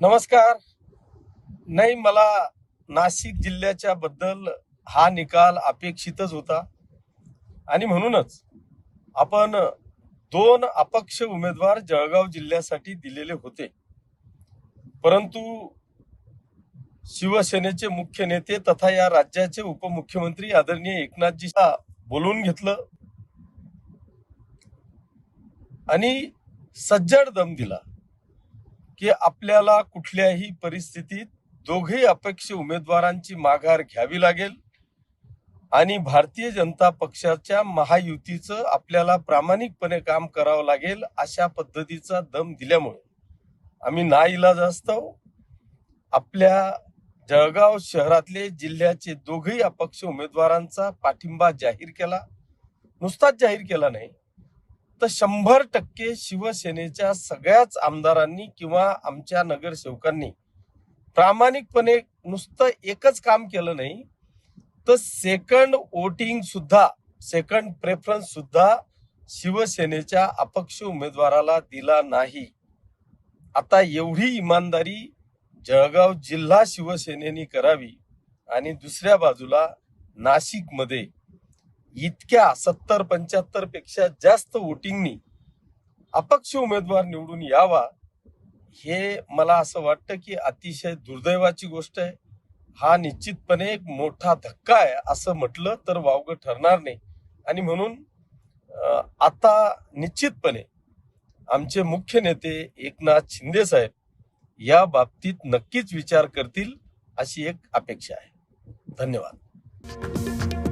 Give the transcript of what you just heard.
नमस्कार. नाही, मला नाशिक जिल्ह्याच्या बद्दल हा निकाल अपेक्षितच होता आणि म्हणूनच आपण दोन अपक्ष उमेदवार जळगाव जिल्ह्यासाठी दिलेले होते. परंतु शिवसेनेचे मुख्य नेते तथा या राज्याचे उपमुख्यमंत्री आदरणीय एकनाथजी बोलून घेतलं आणि सज्जड दम दिला की आपल्याला कुठल्याही परिस्थितीत दोघे अपक्ष उमेदवारांची माघार घ्यावी लागेल आणि भारतीय जनता पक्षाच्या महायुतीचं आपल्याला प्रामाणिकपणे काम करावं लागेल अशा पद्धतीचा दम दिल्यामुळे आम्ही नाईलाजास्तव आपल्या जळगाव शहरातले जिल्ह्याचे दोघेही अपक्ष उमेदवारांचा पाठिंबा जाहीर केला. नुसताच जाहीर केला नाही तर 100% शिवसेनेच्या सगळ्याच आमदारांनी किंवा आमच्या नगरसेवकांनी प्रामाणिकपणे नुसतं एकच काम केलं नाही तर सेकंड वोटिंग सुद्धा, सेकंड प्रेफरन्स सुद्धा शिवसेनेच्या अपक्ष उमेदवाराला दिला नाही. आता एवढी इमानदारी जळगाव जिल्हा शिवसेनेने करावी आणि दुसऱ्या बाजूला नाशिकमध्ये इतक्या 70-75 पेक्षा जास्त वोटिंगनी अपक्ष उमेदवार निवडून यावा, हे मला असं वाटतं की अतिशय दुर्दैवाची गोष्ट आहे. हा निश्चितपणे एक मोठा धक्का आहे असं म्हटलं तर वावगं ठरणार नाही. आणि म्हणून आता निश्चितपणे आमचे मुख्य नेते एकनाथ शिंदे साहेब या बाबतीत नक्कीच विचार करतील अशी एक अपेक्षा आहे. धन्यवाद.